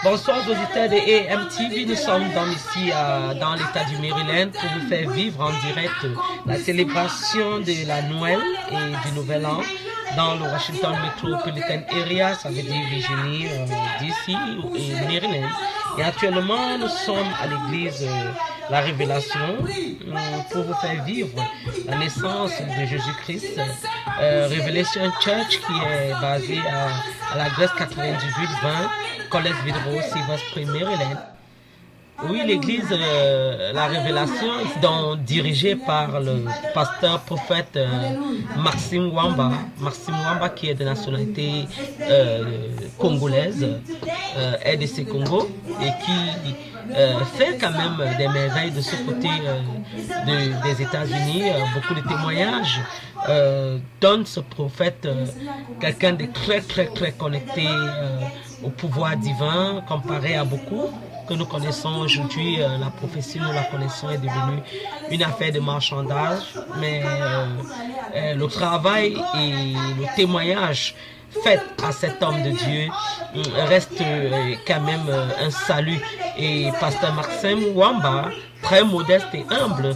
Bonsoir aux auditeurs de AMTV, nous sommes ici dans l'état du Maryland pour vous faire vivre en direct la célébration de la Noël et du Nouvel An dans le Washington Metropolitan Area, ça veut dire Virginie, DC et Maryland. Et actuellement, nous sommes à l'église La Révélation pour vous faire vivre la naissance de Jésus-Christ. Revelation Church qui est basée à l'adresse 9820 Collegeville Road, Silver Spring, Maryland. Oui, l'église La Révélation est donc dirigée par le pasteur prophète Maxime Wamba. Maxime Wamba qui est de nationalité congolaise, RDC Congo, et qui fait quand même des merveilles de ce côté des États-Unis. Beaucoup de témoignages donnent ce prophète quelqu'un de très connecté au pouvoir divin, comparé à beaucoup que nous connaissons aujourd'hui. La prophétie, nous la connaissons, est devenue une affaire de marchandage, mais le travail et le témoignage fait à cet homme de Dieu reste quand même un salut. Et pasteur Maxime Wamba, très modeste et humble,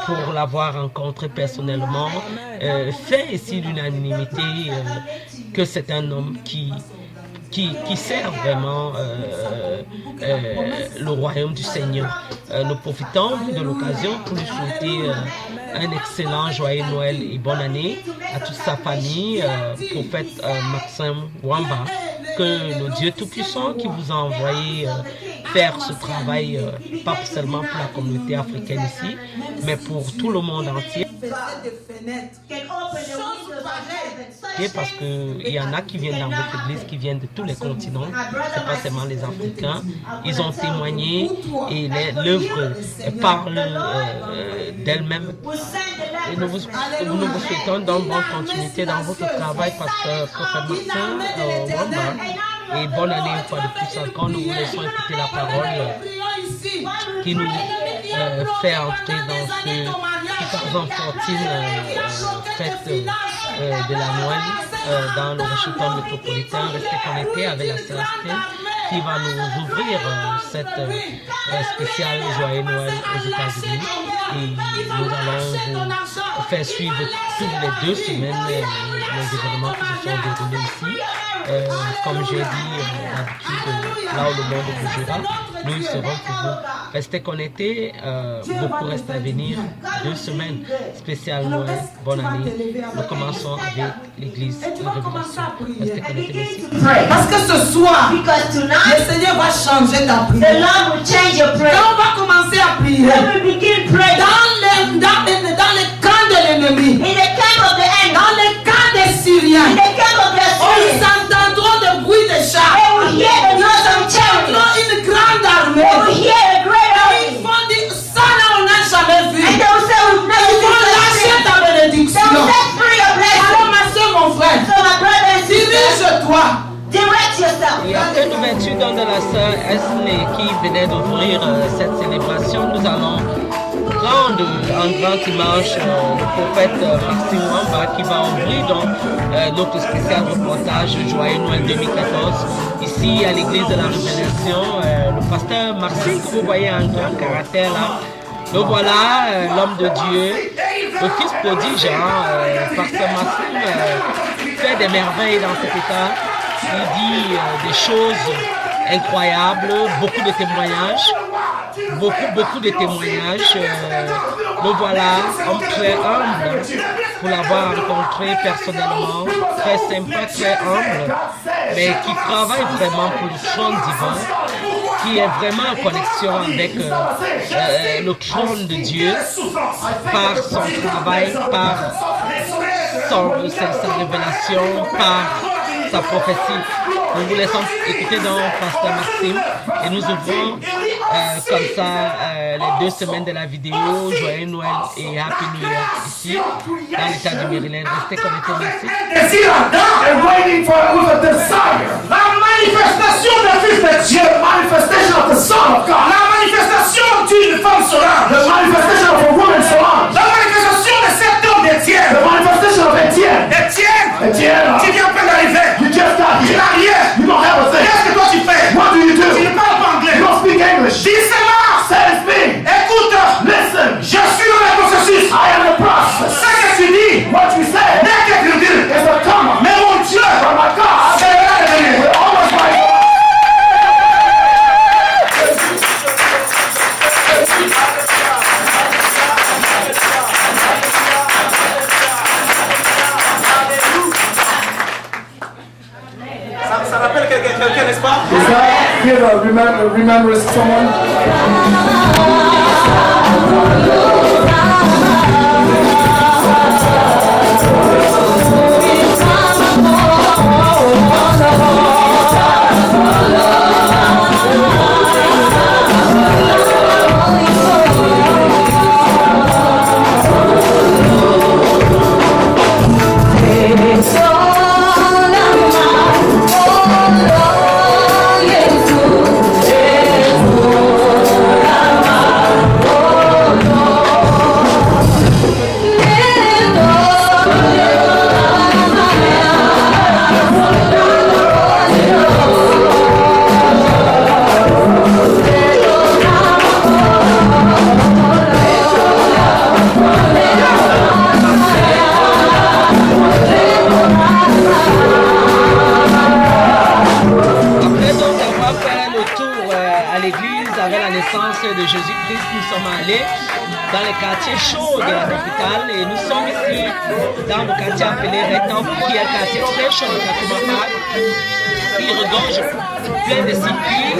pour l'avoir rencontré personnellement, fait ici l'unanimité que c'est un homme qui sert vraiment le royaume du Seigneur. Nous profitons de l'occasion pour lui souhaiter un excellent joyeux Noël et bonne année à toute sa famille, prophète Maxime Wamba, que le Dieu Tout-Puissant qui vous a envoyé faire ce travail, pas seulement pour la communauté africaine ici, mais pour tout le monde entier. Parce qu'il y en a qui viennent dans votre église, qui viennent de tous les continents, c'est pas seulement les Africains. Ils ont témoigné et l'œuvre parle d'elle-même. Et nous vous souhaitons donc bonne continuité dans votre travail, parce que prophète Maxime Wamba, et bonne année une fois de plus encore. Nous vous laissons écouter la parole qui nous fait entrer dans ce 2014 fête de la Noël dans le Washington métropolitain. Restez connectés avec la Célestine qui va nous ouvrir cette spéciale Joyeux Noël aux États-Unis. Et nous allons vous faire suivre toutes les 2 semaines les événements qui se sont déroulés ici. Comme j'ai dit d'habitude, là où le monde bougera, nous serons pour vous. Restez connectés, beaucoup reste à venir. 2 semaines spéciales Noël, bonne année. Nous commençons avec l'église de la Révélation. Restez connectés, merci. Parce que ce soir, le Seigneur va changer ta prière. Quand on va commencer à prier, dans les camps de l'ennemi, dans les camps des Syriens, ils entendront le bruit des chars. Ils entendront une grande armée. Ils vont dire, ça là on n'a jamais vu. Ils vont lâcher ta bénédiction. Alors ma soeur, mon frère, dirige-toi. Et après l'ouverture de la sœur Esley qui venait d'ouvrir cette célébration, nous allons prendre en grand image le prophète Maxime Wamba qui va ouvrir donc notre spécial reportage Joyeux Noël 2014 ici à l'église de la Révélation. Le pasteur Maxime que vous voyez en grand caractère là, le voilà, l'homme de Dieu, le fils prodige, pasteur Maxime fait des merveilles dans cet état. Il dit des choses incroyables, beaucoup de témoignages, beaucoup de témoignages. Le voilà, homme très humble, pour l'avoir rencontré personnellement, très sympa, très humble, mais qui travaille vraiment pour le trône divin, qui est vraiment en connexion avec le trône de Dieu, par son travail, par sa révélation, par sa prophétie. Nous vous laissons écouter donc Pasteur Maxime et nous ouvrons comme ça les 2 semaines de la vidéo Joyeux Noël et Happy New Year ici dans l'état du Maryland. Restez connectés, merci. La manifestation d'un fils de Dieu, manifestation of the Son of God, la manifestation d'une femme Solange, the manifestation of a woman Solange, la manifestation de cet homme d'Étienne, the manifestation of Étienne. Étienne, tu viens à peine d'arriver, you just got here, tu n'as rien, you don't have a thing. Qu'est-ce que toi tu fais? What do you do? Tu ne parles pas anglais, you don't speak English. Dis seulement, says me. Écoute, listen, je suis dans le processus. I am the process. Ce que tu dis, what you say, n'est qu'écriture, is a comma. Mais mon Dieu, oh my God, c'est là le venir. We're almost like ça rappelle quelqu'un, n'est-ce pas? Is that here to remember someone? de Jésus-Christ, nous sommes allés dans les quartiers chauds de la capitale et nous sommes ici dans le quartier appelé Rétop, qui est un quartier très chaud de Kakumapa, qui regorge plein de circuits.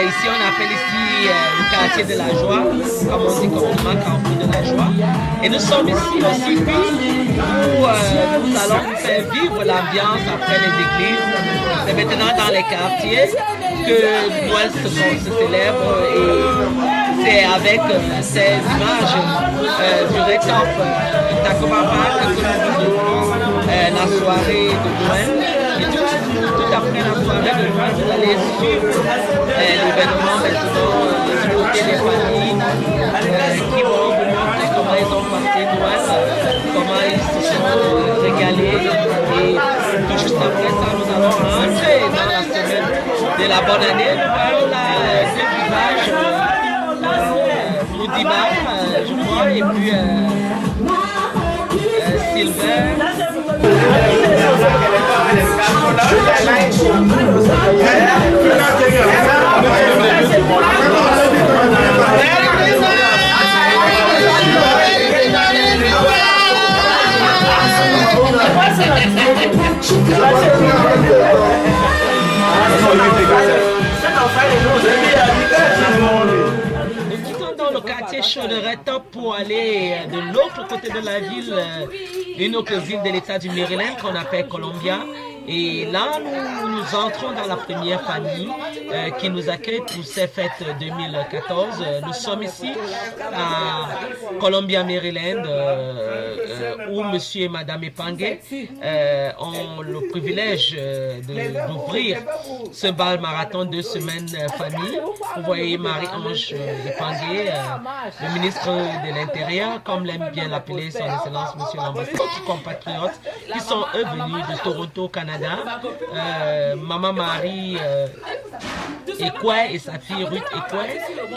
Ici, on appelle ici le quartier de la joie, comme on dit communément, Carrefour de la joie. Et nous sommes ici au circuit où nous allons faire vivre l'ambiance après les églises. C'est maintenant dans les quartiers que Noël se célèbre et c'est avec ces images du Rétop Takumapa que nous ouvrons la soirée de Noël. Et tout après la soirée de Noël, vous allez suivre l'événement maintenant du côté des familles qui vont vous montrer comment comment ils ont passé Noël, comment ils se sont régalés. Et tout juste après ça, nous allons rentrer dans la semaine de la bonne année. Nous voyons là deux visages, Moudiba, je crois, et puis Sylvain. Nous quittons dans le quartier Chaudrette pour aller de l'autre côté de la ville, une autre ville de l'état du Maryland qu'on appelle Columbia. Et là, nous entrons dans la première famille qui nous accueille pour ces fêtes 2014. Nous sommes ici à Columbia, Maryland, où monsieur et madame Epangue ont le privilège d'ouvrir ce bal marathon 2 semaines famille. Vous voyez Marie-Ange Epangue, le ministre de l'Intérieur, comme l'aime bien l'appeler son excellence monsieur l'ambassadeur, d'autres compatriotes qui sont eux venus de Toronto, Canada. Maman Marie Ekwe et sa fille Ruth Ekwe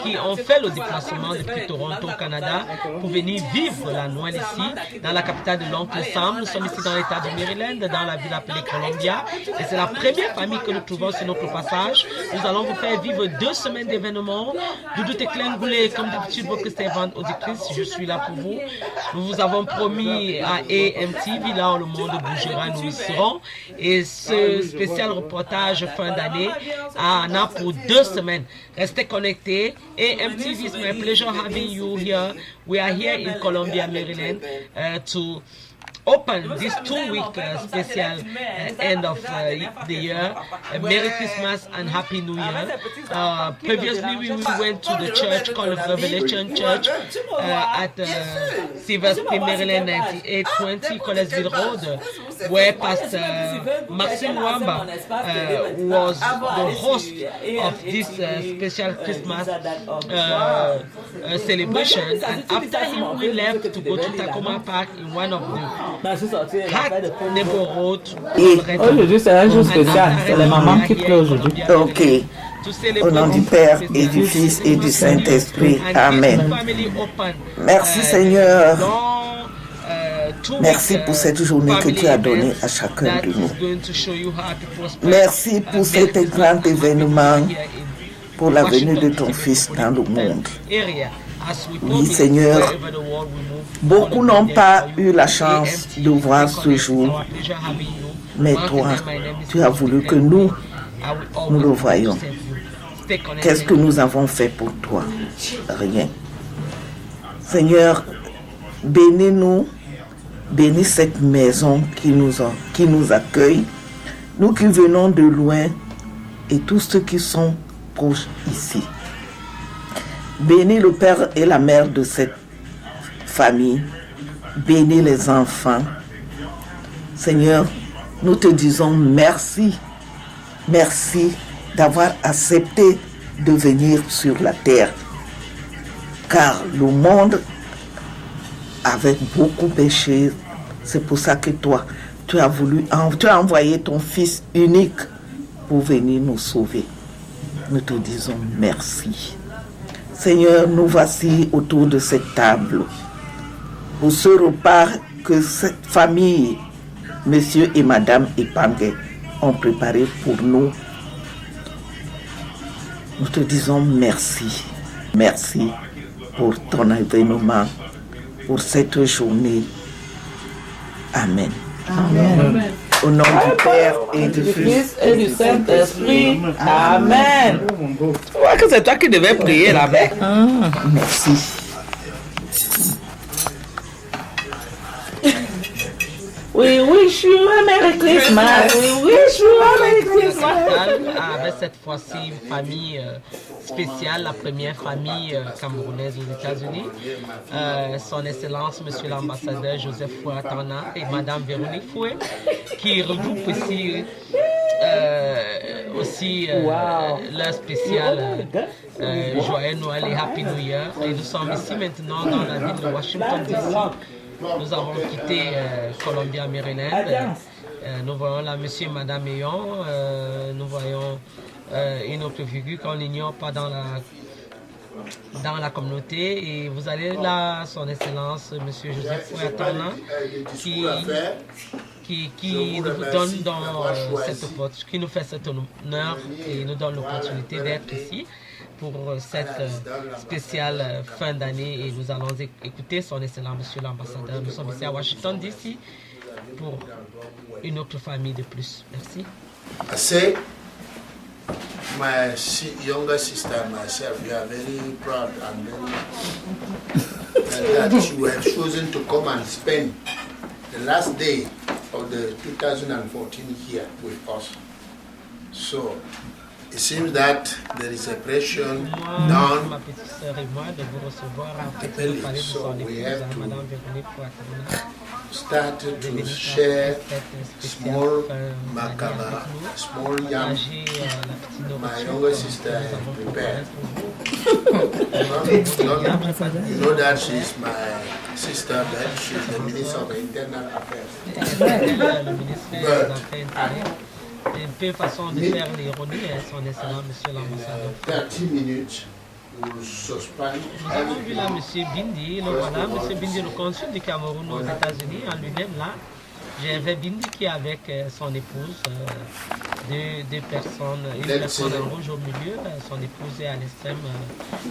qui ont fait le déplacement depuis Toronto, Canada pour venir vivre la Noël ici dans la capitale de l'Oncle Sam. Nous sommes ici dans l'état du Maryland, dans la ville appelée Columbia, et c'est la première famille que nous trouvons sur notre passage. Nous allons vous faire vivre 2 semaines d'événements. Doudou Teklengoulé, comme d'habitude, votre servante auditrice, je suis là pour vous. Nous vous avons promis à AMTV, là où le monde bougera, nous y serons. Et ce spécial reportage fin d'année en a pour 2 semaines. Restez connectés. AMTV, it's my pleasure having you here. We are here in Columbia, Maryland to open this 2-week special end of the year. Merry Christmas and Happy New Year. Previously, we went to the church called Revelation Church at Silver Spring, Maryland, 9820 Collegeville Road, where Pastor Maxime Wamba was the host of this special Christmas celebration. And after him, we left to go to Tacoma Park in one of the Aujourd'hui, c'est un jour spécial. C'est la maman qui pleure aujourd'hui. Ok. Au nom du Père et du Fils et du Saint-Esprit. Amen. Merci Seigneur. Merci pour cette journée que tu as donnée à chacun de nous. Merci pour cet grand événement, pour la venue de ton Fils dans le monde. Oui Seigneur, beaucoup n'ont pas eu la chance de voir ce jour, mais toi, tu as voulu que nous le voyions. Qu'est-ce que nous avons fait pour toi? Rien. Seigneur, bénis-nous, bénis cette maison qui nous accueille, nous qui venons de loin et tous ceux qui sont proches ici. Bénis le père et la mère de cette famille. Bénis les enfants. Seigneur, nous te disons merci. Merci d'avoir accepté de venir sur la terre. Car le monde avait beaucoup péché. C'est pour ça que toi, tu as envoyé ton Fils unique pour venir nous sauver. Nous te disons merci. Seigneur, nous voici autour de cette table pour ce repas que cette famille, monsieur et madame Epangue, ont préparé pour nous. Nous te disons merci. Merci pour ton événement, pour cette journée. Amen. Amen. Au nom du Père et du Fils et du Saint-Esprit. Amen. Tu vois que c'est toi qui devais prier là-bas. Merci. We wish you a Merry Christmas. We wish you a Merry Christmas. Avec cette fois-ci une famille spéciale, la première famille camerounaise aux États-Unis. Son Excellence, Monsieur l'ambassadeur Joseph Fouatana et Madame Véronique Fouet, qui regroupe ici aussi leur spécial Joyeux Noël et Happy New Year. Et nous sommes ici maintenant dans la ville de Washington DC. Nous avons quitté Columbia, Maryland. Nous voyons là monsieur et madame Ayon. Nous voyons une autre figure qu'on n'ignore pas dans la communauté. Et vous allez là, son excellence, monsieur Joseph Fouetana, qui nous donne qui nous fait cet honneur et nous donne l'opportunité d'être ici pour cette spéciale fin d'année. Et nous allons écouter son excellent monsieur l'ambassadeur. Nous sommes ici à Washington DC pour une autre famille de plus. Merci. Say, my younger sister and myself, we are very proud and that you have chosen to come and spend the last day of the 2014 here with us. So it seems that there is a pressure down the belly, so we have to start to share small makaba, small yam. My younger sister prepared. You know that she's my sister, but she's the Minister of Internal Affairs. Une façon de faire l'ironie, son excellent monsieur l'ambassadeur. 30 minutes. Nous avons vu là M. Bindi, le voilà, M. Bindi, le consul du Cameroun aux États-Unis, en lui-même là. J'avais Bindi qui est avec son épouse, deux personnes, une personne en rouge au milieu, son épouse est à l'extrême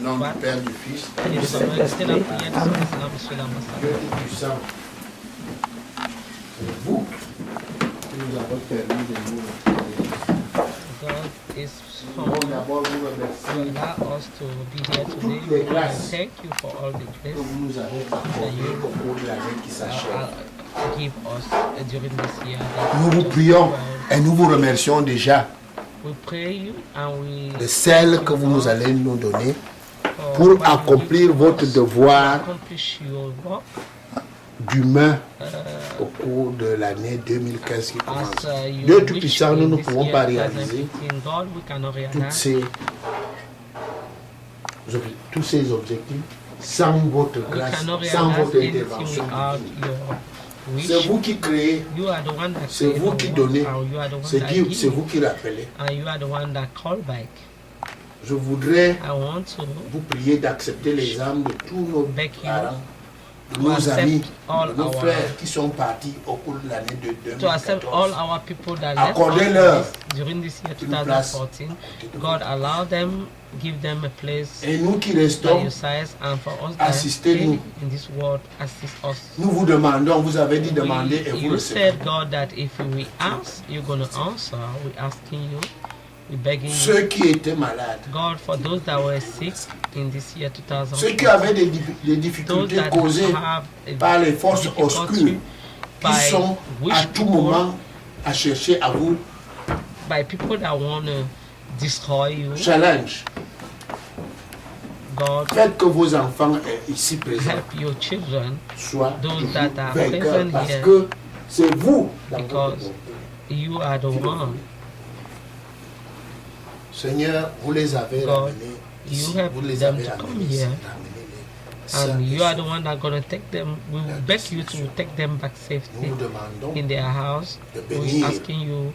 droite. Père du Fils. Et nous avons resté la prière de son excellent monsieur l'ambassadeur. Vous qui nous avez permis de nous. God is from allow us to be here today. Thank you for all the grace that you give us during this year. Nous vous prions et nous vous remercions déjà de celle que vous nous allez nous donner pour accomplir votre devoir d'humain au cours de l'année 2015 qui commence. Dieu Tout-Puissant, nous ne pouvons pas réaliser tous ces objectifs sans votre grâce, sans votre intervention. C'est vous qui créez, c'est vous qui donnez, c'est vous qui rappelez. Je voudrais vous prier d'accepter les âmes de tous nos parents, nos amis, nos frères qui sont partis au cours de l'année de 2014. Accordez-leur during this year 2014. God allow them, give them a place. Et nous qui restons, assistez-nous. In this world, assist us. Nous vous demandons, vous avez dit demander et vous You recevez. said God that if we ask, you're going to answer. We're asking you. We're begging Ceux you. qui étaient malades, God, for those that were sick in this year 2014. ceux qui avaient des difficultés causées par les forces obscures qui sont à tout moment à chercher à vous by people that want to destroy you. challenge. God, Faites que vos enfants ici présents help your children, soient those that are vainqueurs present parce here, que c'est vous dans votre because volonté. you are the one. Seigneur, vous les avez God, ramenés ici, you have vous les them avez to come ramenés ici, here. ramenez-les. And you are the one that's going to take them. We will beg you to take them back safely Nous vous demandons in their house. de We're bénir asking you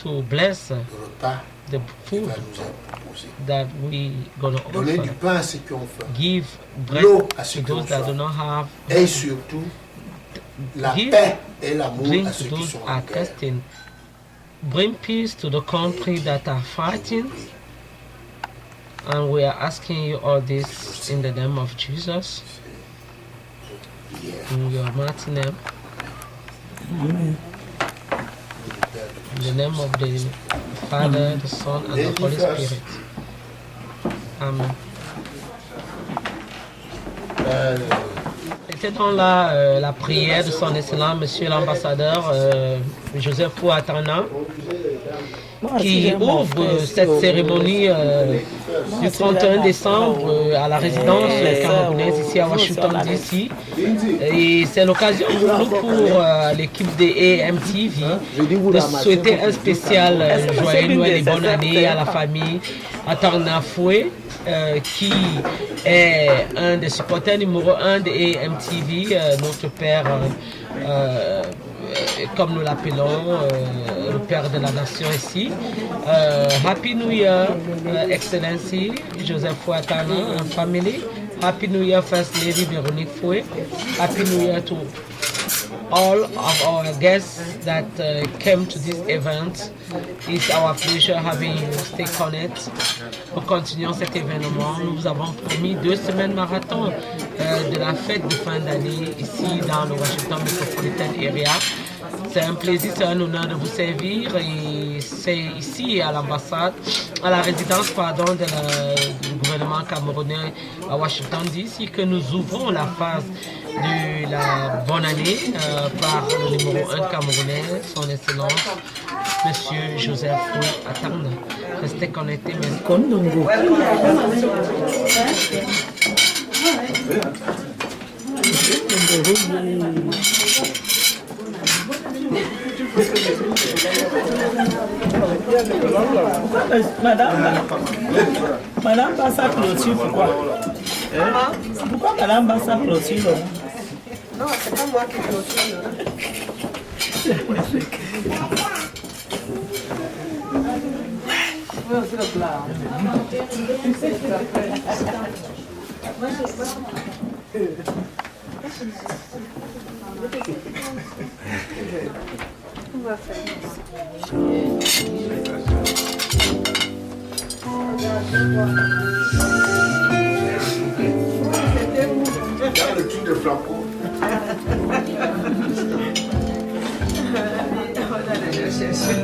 to bless le repas the qui food va nous être proposé. that we going to Donnez du offer. pain à ceux qui ont faim. Give L'eau bread à ceux to qui ont those that do soif. not have. Et surtout, la Give paix et l'amour drink à to ceux qui those sont that are en guerre. testing. Bring peace to the country that are fighting. And we are asking you all this in the name of Jesus. In your mighty name. In the name of the Father, the Son, and the Holy Spirit. Amen. C'était dans la prière de son excellent monsieur l'ambassadeur Joseph Fouattana, qui ouvre cette cérémonie du 31 décembre à la résidence camerounaise ici à Washington DC. Et c'est l'occasion pour nous, pour l'équipe de AMTV, de souhaiter un spécial joyeux Noël et bonne année à la famille Atarna Foué, qui est un des supporters numéro 1 de AMTV, notre père, comme nous l'appelons, le père de la nation ici. Happy New Year, Excellency Joseph Fouattana and family. Happy New Year, First Lady Véronique Foué. Happy New Year to all of our guests that came to this event. It's our pleasure having you. Stay connected. Nous continuons cet événement. Nous avons promis 2 semaines marathon de la fête de fin d'année ici dans le Washington Metropolitan Area. C'est un plaisir, c'est un honneur de vous servir et c'est ici à l'ambassade, à la résidence du gouvernement camerounais à Washington DC que nous ouvrons la phase de la bonne année par le numéro 1 camerounais, son excellence, Monsieur Joseph Fouattana. Restez connectés. Madame passe à clôture, pourquoi? Pourquoi madame passe à clôture? Non, c'est pas moi qui clôture. On va faire. Dans le truc de flacon. On allait le chercher.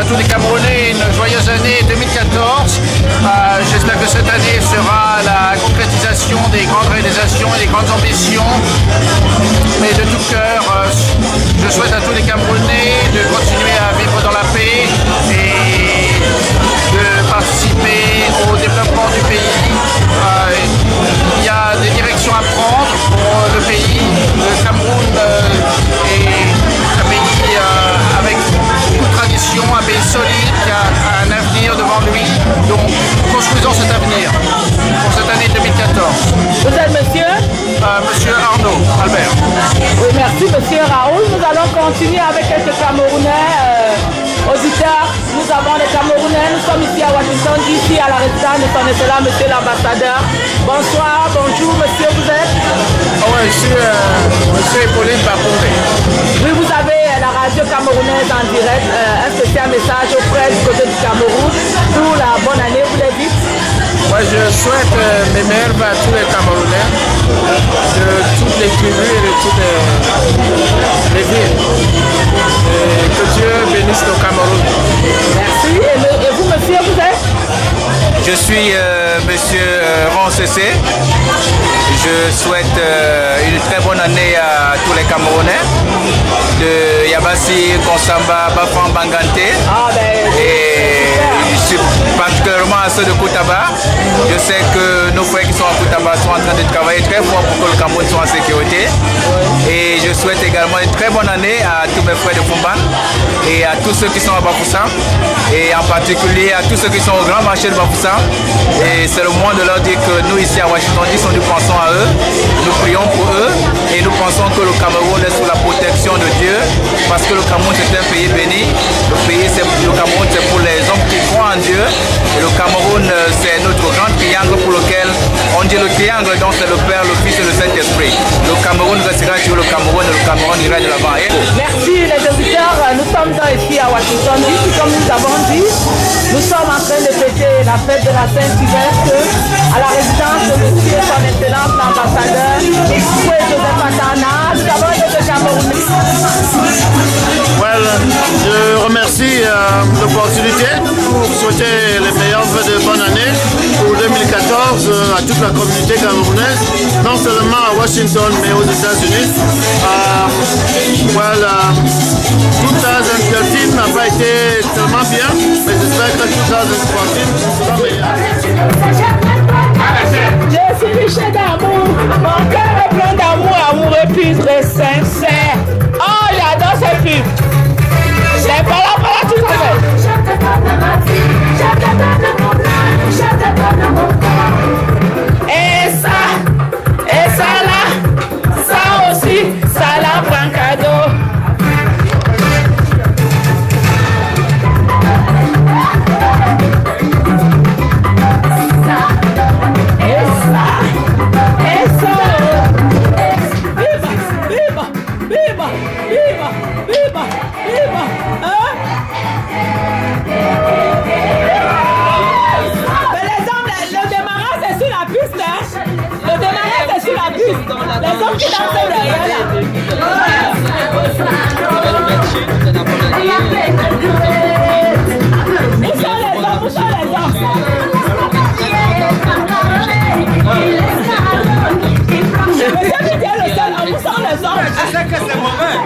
tous les Camerounais une joyeuse année 2014. J'espère que cette année sera la concrétisation des grandes réalisations et des grandes ambitions. Mais de tout cœur, je souhaite à tous les Camerounais de continuer à vivre dans la paix et de participer au développement du pays. Il y a des directions à prendre pour le pays. Le Cameroun est un pays avec beaucoup de tradition, un pays solide qui a un avenir devant lui. Donc construisons cet avenir pour cette année 2014. Vous êtes monsieur Monsieur Arnaud Albert. Oui, merci monsieur Raoul. Nous allons continuer avec quelques Camerounais auditeurs. Nous avons les Camerounais, nous sommes ici à Washington, ici à la résidence de son excellence, monsieur l'ambassadeur. Bonsoir, bonjour monsieur, vous êtes Oui, je suis monsieur Pauline Bakoundé. Oui, vous avez la radio camerounaise en direct, un spécial message auprès du côté du Cameroun pour la bonne année, vous les dites. Moi, je souhaite mes meilleurs à tous les Camerounais, de toutes les tribus et de toutes les villes. Et que Dieu bénisse le Cameroun. Merci. Et vous, monsieur, vous êtes? Je suis monsieur Ron Cessé. Je souhaite une très bonne année à tous les Camerounais, de Yabassi, Konsamba, Bafan, Bangante. Et je suis particulièrement à ceux de Koutaba. Je sais que nos frères qui sont à Koutaba sont en train de travailler très fort pour que le Cameroun soit en sécurité. Et je souhaite également une très bonne année à tous mes frères de Fumban et à tous ceux qui sont à Bafoussam, et en particulier à tous ceux qui sont au grand marché de Bafoussam. Et c'est le moment de leur dire que nous ici à Washington DC, nous pensons à eux, nous prions pour eux et nous pensons que le Cameroun est sous la protection de Dieu, parce que le Cameroun c'est un pays béni. Le Cameroun c'est pour les hommes qui croient en Dieu, et le Cameroun c'est notre grand triangle pour lequel on dit le triangle, donc c'est le Père, le Fils et le Saint-Esprit. Le Cameroun restera toujours le Cameroun et le Cameroun ira de l'avant. Merci les auditeurs, nous sommes ici à Washington DC, comme nous avons dit. Nous sommes en train de fêter la fête de la Saint-Sylvestre à la résidence de monsieur son excellence l'ambassadeur Foué Joseph Atana. Nous avons été Camerounais. Je remercie l'opportunité pour souhaiter les meilleurs vœux de bonne année pour 2014 à toute la communauté camerounaise, non seulement à Washington mais aux États-Unis. 2013 n'a pas été tellement bien, mais j'espère que 2014 sera meilleur. Je suis riche d'amour, mon cœur est plein d'amour, amour et puis très sincère. Oh, j'adore cette pub. C'est pas là, tout à fait. Je te donne ma vie, je te donne mon âme, je te donne mon corps. Et ça là, ça aussi, ça la prend cadeau. Les hommes qui dansent derrière là. Où sont les hommes? Où sont les hommes? Mais ça veut dire le seul homme. Où sont les hommes? Je sais que c'est mauvais.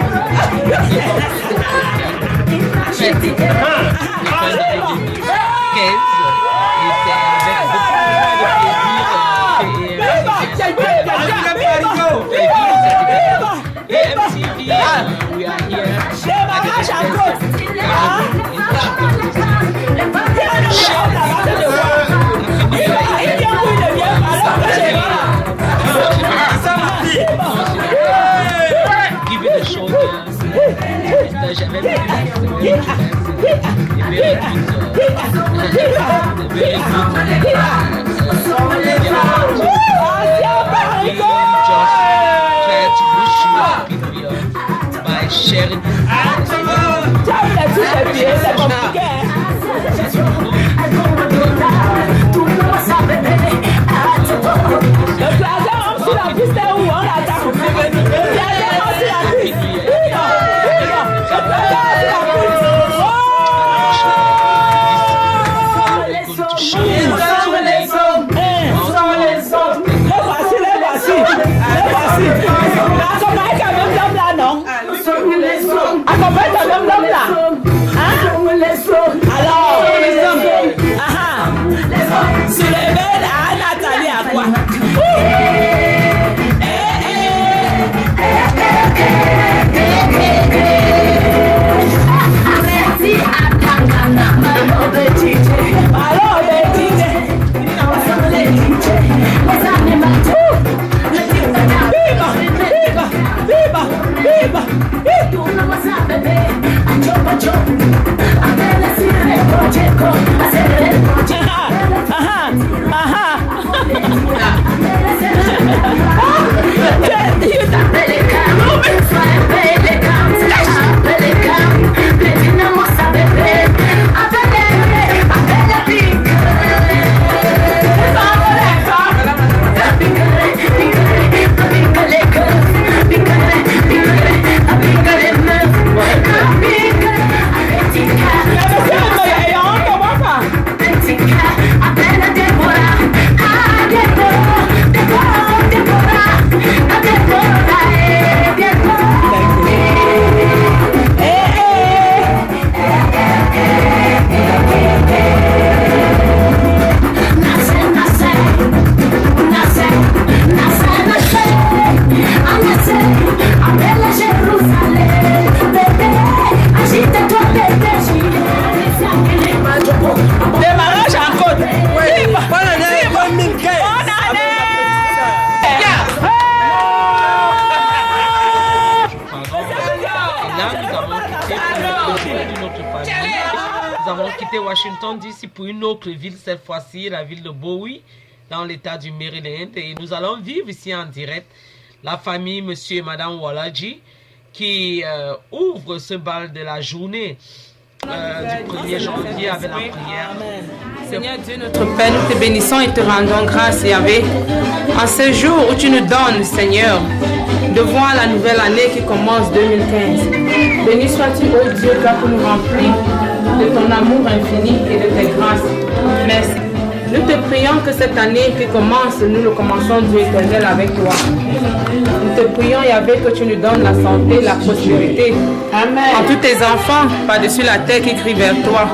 Sharing. Le plaza, on sur la piste où on l'attaque. Le plaza, on sur la piste. Le plaza, on sur la piste. allons quitter Washington DC pour une autre ville, cette fois-ci la ville de Bowie, dans l'état du Maryland. Et nous allons vivre ici en direct la famille Monsieur et Madame Walaji qui ouvre ce bal de la journée du 1er janvier avec la prière. Seigneur Dieu, notre Père, nous te bénissons et te rendons grâce, Yahvé, en ce jour où tu nous donnes, Seigneur, de voir la nouvelle année qui commence 2015. Béni sois-tu, ô Dieu, toi pour nous remplir de ton amour infini et de tes grâces. Merci. Nous te prions que cette année qui commence, nous le commençons, Dieu éternel, avec toi. Nous te prions, Yahvé, que tu nous donnes la santé, la prospérité. Amen. En tous tes enfants, par-dessus la terre, qui crient vers toi.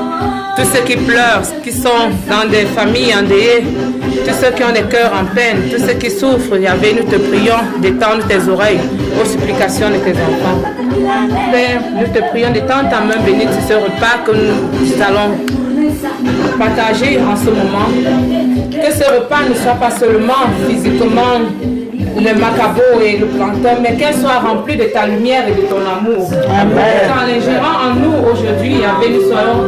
Tous ceux qui pleurent, qui sont dans des familles endeuillées, tous ceux qui ont des cœurs en peine, tous ceux qui souffrent, Yahvé, nous te prions d'étendre tes oreilles aux supplications de tes enfants. Père, nous te prions d'étendre ta main bénite sur ce repas que nous allons partager en ce moment. Que ce repas ne soit pas seulement physiquement le macabo et le plantain, mais qu'elle soit remplie de ta lumière et de ton amour. Amen. En l'ingérant en nous aujourd'hui, Yahvé, nous soyons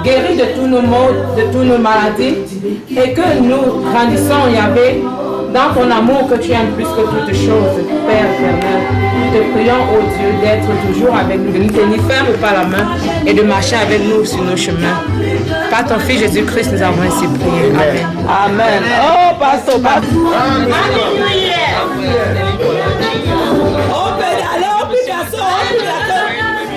guéris de tous nos maux, de toutes nos maladies, et que nous grandissons, Yahvé, dans ton amour que tu aimes plus que toutes choses, Père éternel. Nous te prions, ô Dieu, d'être toujours avec nous, de nous tenir ferme par la main et de marcher avec nous sur nos chemins. Par ton Fils Jésus-Christ, nous avons ainsi prié. Amen. Amen. Oh, pasteur, On pédale, on Picasso,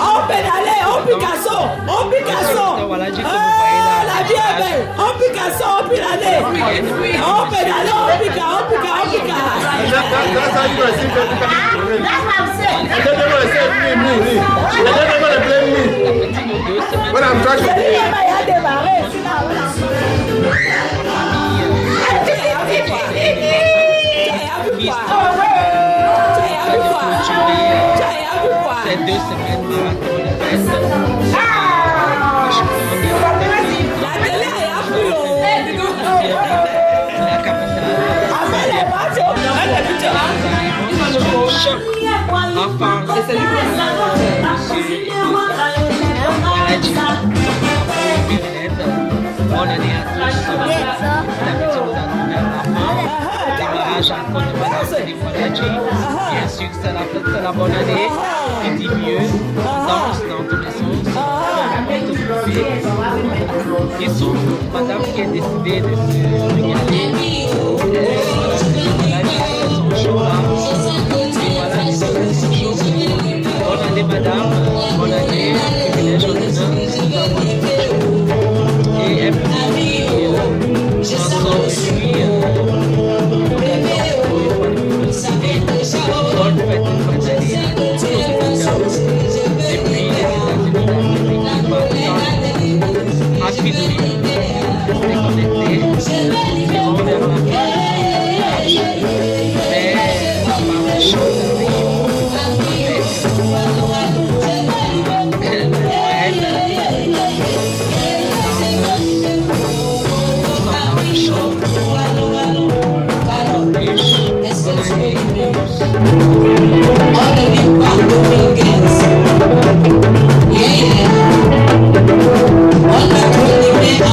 on pédale, on Picasso, on Picasso. La vie est belle, on Picasso, on pédale, on pédale, on pica, on pica, on pica. When I'm talking to Ces 2 semaines marathon de fête. La capitale. Enfin, c'est celui bonne année à tous. D'habitude, nous allons vers la fin. Démarrage à compte de Madame Céline Walaji. Bien sûr que c'est la bonne année. Il dit mieux. Danse dans tous les sens. Ils sont Madame qui a décidé de se regarder. Son show là. Bonne année, Madame. Bonne année. Privilège honneur. Et elle peut chanson depuis bonne fête de fin d'année à tous les auditeurs depuis les États-Unis d'Amérique. Ensuite, restez connectés. Nous irons vers la fin. Mais la parole chante Yeah, yeah.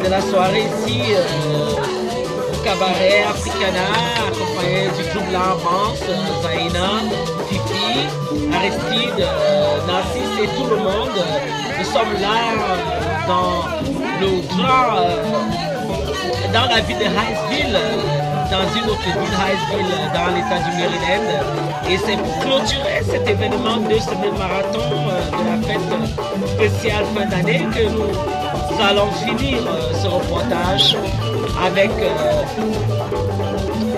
de la soirée ici au cabaret Africana, accompagné du groupe L'Avance, Zaina, Fifi, Aristide, Narcisse et tout le monde. Nous sommes là dans la ville de Hinesville, dans une autre ville, Hinesville, dans l'état du Maryland. Et c'est pour clôturer cet événement de semaine marathon de la fête spéciale fin d'année que nous allons finir ce reportage avec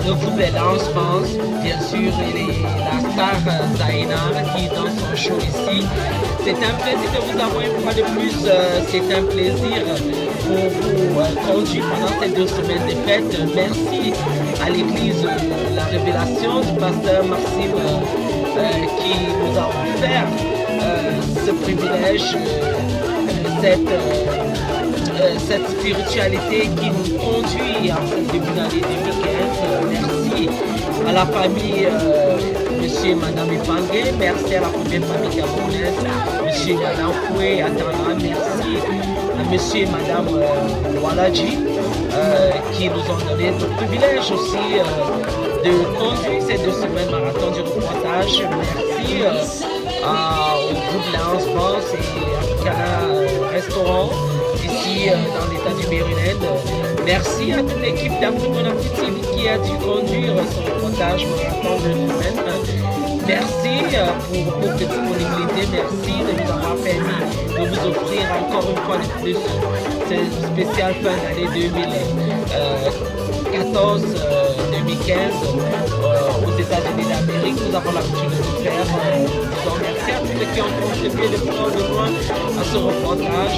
le groupe des lancements, bien sûr, et la star Zaina qui est dans son show ici. C'est un plaisir de vous avoir une fois de plus. C'est un plaisir pour vous conduire pendant ces 2 semaines de fête. Merci à l'église La Révélation du pasteur Maxime qui nous a offert ce privilège, cette spiritualité qui nous conduit à ce début d'année 2015. Merci à la famille Monsieur et Madame Epangé, merci à la première famille camerounaise, Monsieur et Madame Foué Atala, merci à Monsieur et Madame Waladji qui nous ont donné le privilège aussi de conduire ces 2 semaines marathon du reportage. Merci au groupe Léance Boss et Africana Restaurant ici dans l'état du Maryland. Merci à toute l'équipe d'Afrique TV qui a dû conduire ce reportage marathon de semaine. Merci pour votre disponibilité. Merci de nous avoir permis de vous offrir encore une fois de plus ce spécial fin d'année 2014-2015 aux États-Unis d'Amérique. Nous avons l'habitude de le faire. Nous disons merci à tous ceux qui ont contribué de plus en de loin à ce reportage.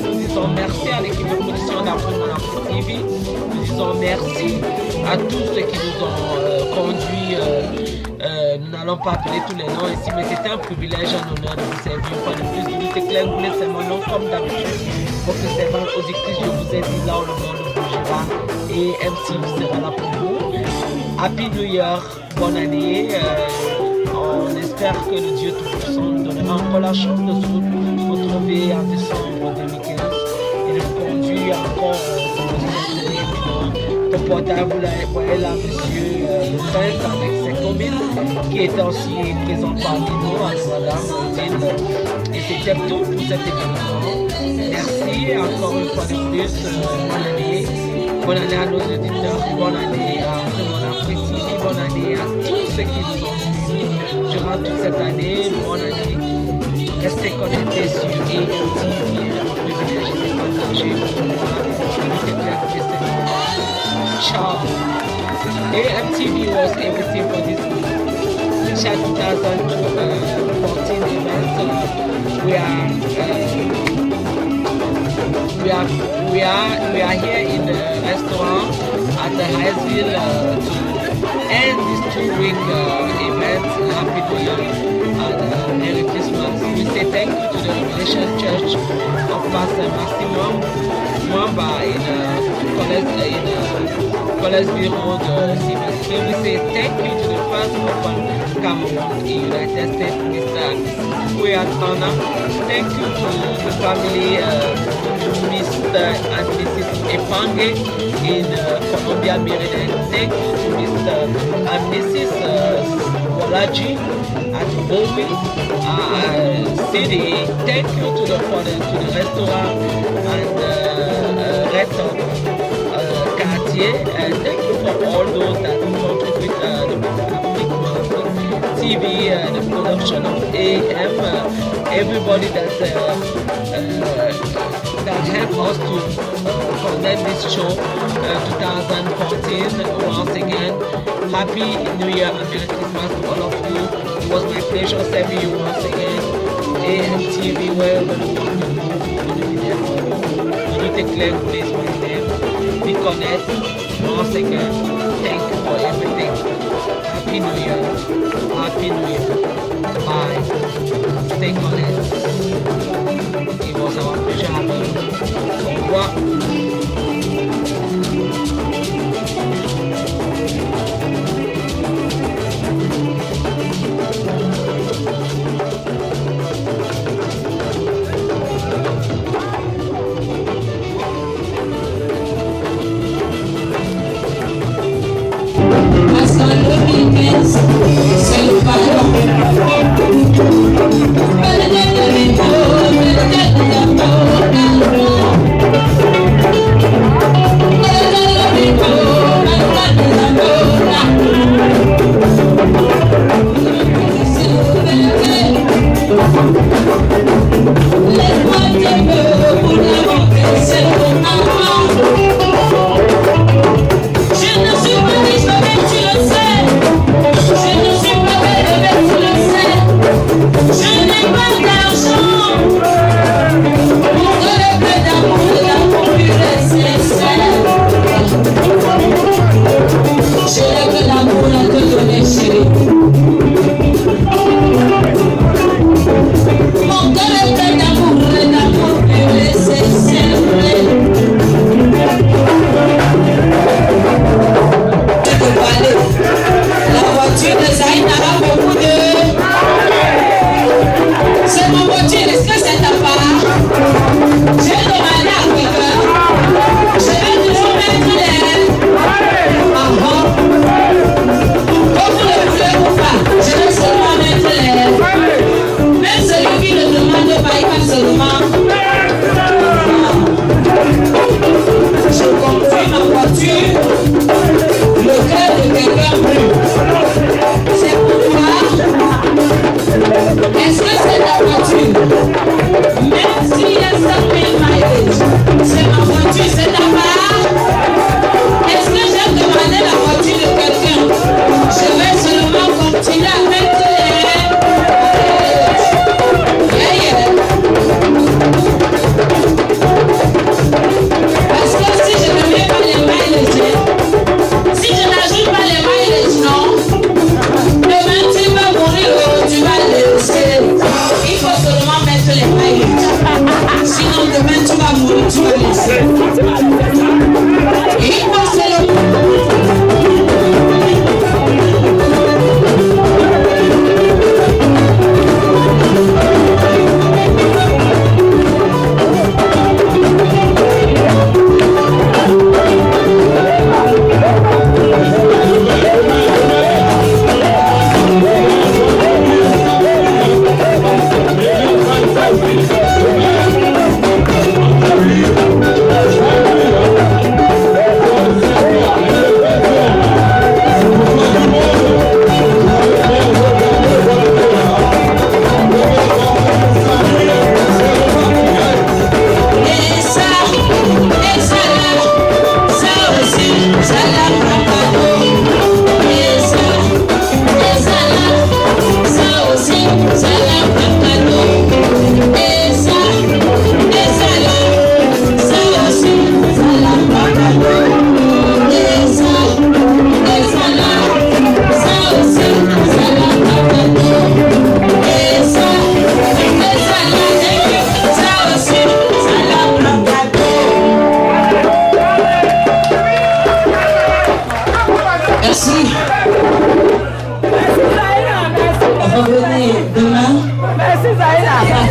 Nous disons merci à l'équipe de production d'Afrique TV. Nous disons merci à tous ceux qui nous ont conduits. Nous n'allons pas appeler tous les noms ici, mais c'est un privilège, un honneur de vous servir une fois de plus. Dimitri Claire Goulet, c'est mon nom comme d'habitude. Votre servante auditrice, je vous ai dit là où le monde bougera et MTV sera là pour vous. Happy New Year, bonne année. On espère que le Dieu Tout-Puissant nous donnera encore la chance de se retrouver en décembre 2015 et de nous conduire encore au portable. Vous voyez là, monsieur Prince avec ses communes qui est aussi présent parmi nous, madame Odile. Et c'était tout pour cet événement. Merci encore une fois de plus. Bonne année. Bonne année à nos auditeurs. Bonne année à tout mon Afrique TV. Bonne année à tous ceux qui nous ont suivis durant toute cette année. Bonne année. Restez connectés sur AMTV. Un privilège de partager Ciao. AMTV was everything for this Richard 2014 event. We are here in the restaurant at the Hinesville to end this 2-week event. Happy New Year and Merry Christmas. We say thank you to the Revelation Church of Pastor Maximum Mwamba in Colesby Road, Silver Spring. We say thank you to the First Open Cameroon in United States, Mr. Kuyatana. Thank you to the family, Mr. and Mrs. Epange in Columbia, Maryland. Thank you to Mr. and Mrs. Walaji at Bowie City. Thank you to the restaurant and restaurant Cartier. And thank you for all those that contribute the TV, the production of AM, everybody that helped us to conduct this show 2014. Once again, Happy New Year and Merry Christmas to all of you. It was my pleasure serving you once again. AMTV, wherever you want to go, we'll be there for you. Dimitri Claire Goulet is my name. We connect. Once again, thank you for everything. Happy New Year. Happy New Year. Bye. Stay connected. It was our pleasure having you. Au revoir.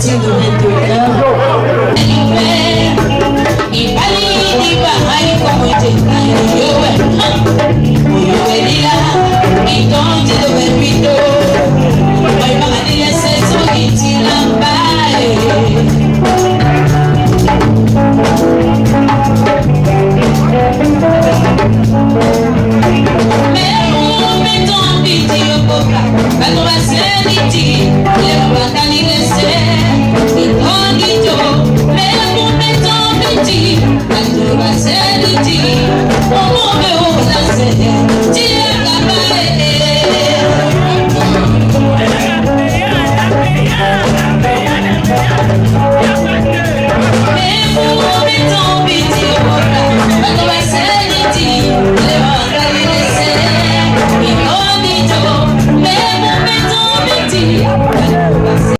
partir de 21h. Yo,